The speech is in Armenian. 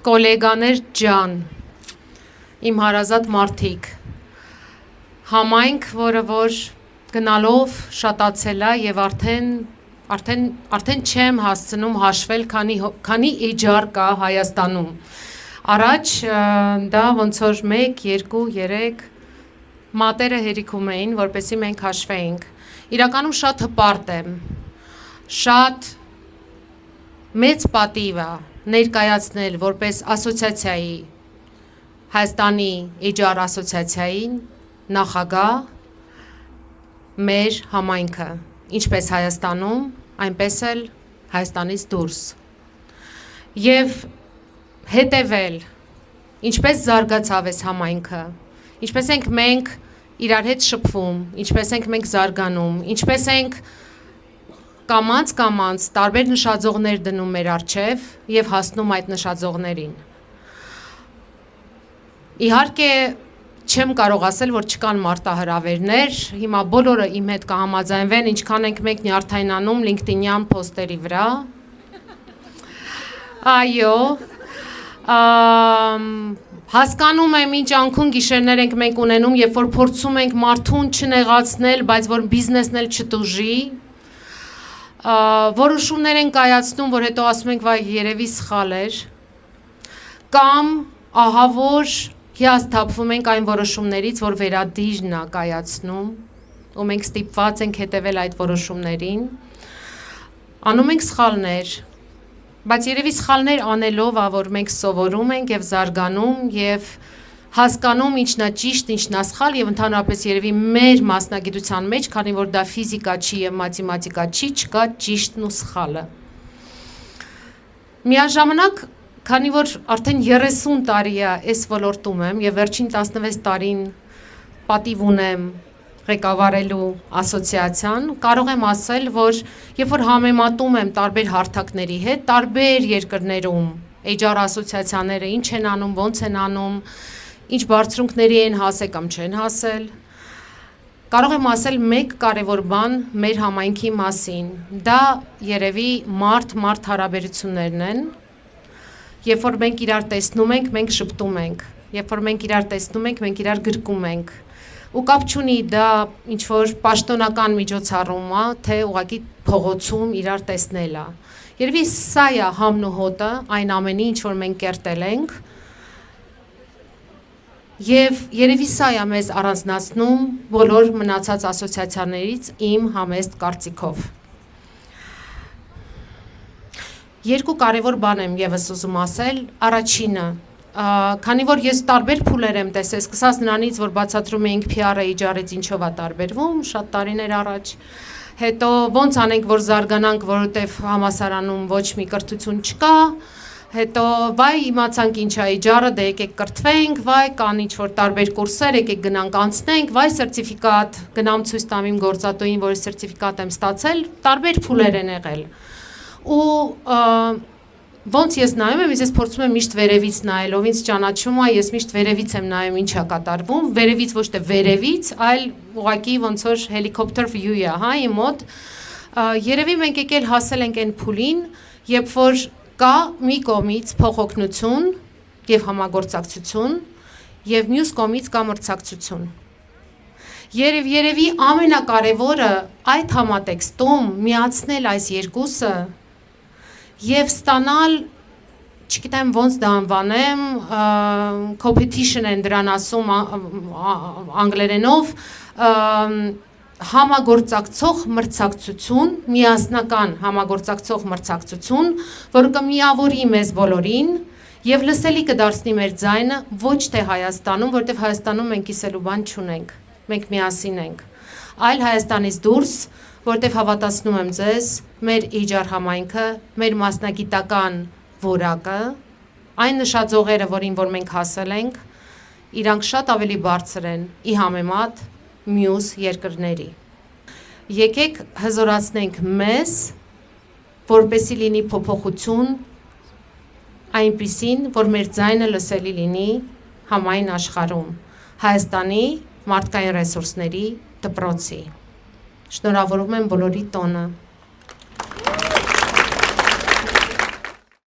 Կոլեգաներ ջան, իմ հարազատ մարդիկ, համայնք, որը որ գնալով շատացել է եւ արդեն չեմ հասցնում հաշվել, քանի էջար կա Հայաստանում։ Առաջ դա ոնց որ 1, 2, 3 մատերը հերիքում էին, որպեսզի մենք հաշվեինք։ Իրականում շատ հպարտ եմ, շատ մեծ պատիվ է ներկայացնել որպես ասոցիացիայի Հայաստանի էջար ասոցիացիային նախագահ մեր համայնքը, ինչպես Հայաստանում, այնպես էլ Հայաստանից դուրս եւ հետեւել, ինչպես զարգացավ այս համայնքը, ինչպես ենք մենք իրար հետ շփվում, ինչպես ենք մենք զարգանում, ինչպես ենք կամած տարբեր նշաձողներ դնում մեր առջև եւ հասնում այդ նշաձողներին։ Իհարկե չեմ կարող ասել, որ չկան մարտահրավերներ, հիմա բոլորը իմ հետ կհամաձայնվեն, ինչքան ենք մենք նյարդայնանում LinkedIn-յան post-երի վրա։ Այո, հասկանում եմ ինչ անքուն գիշերներ ենք մենք ունենում, երբ որ փորձում ենք մարդուն չնեղացնել, բայց որ բիզնեսն էլ չտուժի, որոշումներ են կայացնում, որ հետո ասում ենք, վայ, երևի սխալ էր, կամ ահա որ հիասթափվում ենք այն որոշումներից, որ վերադիրն է կայացնում, ու մենք ստիպված ենք հետևել այդ որոշումներին, անում ենք սխալներ, բայց երևի սխալներ անելով է, որ մենք սովորում ենք եւ զարգանում եւ հասկանում ինչն է ճիշտ, ինչն է սխալ եւ ընդհանրապես երևի մեր մասնագիտության մեջ, քանի որ դա ֆիզիկա չի եւ մաթեմատիկա չի, չկա ճիշտն ու սխալը։ Միաժամանակ, քանի որ արդեն 30 տարի է այս ոլորտում եմ եւ վերջին 16 տարին պատիվ ունեմ ղեկավարելու ասոցիացիան, կարող եմ ասել, որ երբ որ համեմատում եմ տարբեր հարթակների հետ, տարբեր երկրներում էջար ասոցիացիաները ինչ են անում, ոնց են անում, ինչ բարձրունքների են հասել կամ չեն հասել, կարող եմ ասել մեկ կարևոր բան մեր համայնքի մասին, դա երևի մարդ հարաբերություններն են, երբ որ մենք իրար տեսնում ենք, մենք շփտում ենք, երբ որ մենք իրար տեսնում ենք, մենք իրար գրկում ենք, ու կապ չունի դա ինչ-որ պաշտոնական միջոցառում է, թե ուղղակի փողոցում իրար տեսնել է, երևի սա է համն ու հոտը, այն ամենի, ինչ որ մենք կերտել ենք, եւ երևի սա է մեզ առանձնացնում բոլոր մնացած ասոցիացիաներից իմ համեստ կարծիքով։ Երկու կարևոր բան եմ եւս ուզում ասել, առաջինը, քանի որ ես տարբեր փուլեր եմ տեսել, սկսած նրանից, որ բացատրում էինք PR-ը իջարից ինչով է տարբերվում, շատ տարիներ առաջ, հետո ոնց անենք, որ զարգանանք, որովհետեւ համասարանում ոչ մի կրթություն չկա, հետո վայ իմացանք ինչ է իջարը, դե եկեք կրթվենք, վայ կան ինչ-որ տարբեր կուրսեր, եկեք գնանք անցնենք, վայ սերտիֆիկատ, գնամ ցույց տամ իմ գործատուին, որ սերտիֆիկատ եմ ստացել, տարբեր փուլեր են եղել։ Ու ոնց ես նայում եմ, ես փորձում եմ միշտ վերևից նայել, ով ինձ ճանաչում է, ես միշտ վերևից եմ նայում ինչ է կատարվում, վերևից ոչ թե վերևից, այլ ուղղակի ոնց որ հելիկոպտեր view է, հա, իմ մոտ։ Երևի մենք եկել հասել ենք այն փուլին, երբ որ կա մի կողմից փոխօգնություն եւ համագործակցություն եւ մյուս կողմից կա մրցակցություն։ Երևի ամենակարևորը այդ համատեքստում միացնել այս երկուսը եւ ստանալ, չգիտեմ ոնց դա անվանեմ, competition են դրան ասում անգլերենով, համագործակցող մրցակցություն, միասնական համագործակցող մրցակցություն, որը կմիավորի մեզ բոլորին եւ լսելի կդարձնի մեր ձայնը ոչ թե Հայաստանում, որտեղ Հայաստանում մենք կիսելու բան չունենք, մենք միասին ենք, այլ Հայաստանից դուրս, որտեղ հավատացնում եմ ձեզ, մեր էջար համայնքը, մեր մասնագիտական որակը, այն նշաձողերը, որին որ մենք հասել ենք, իրանք շատ ավելի բարձր են ի համեմատ մյուս երկրների։ Եկեք հզորացնենք մեզ, որպեսզի լինի փոփոխություն, այնպիսին, որ մեր ձայնը լսելի լինի համայն աշխարհում, Հայաստանի մարդկային ռեսուրսների դպրոցի։ Շնորհավորում եմ բոլորի տոնը։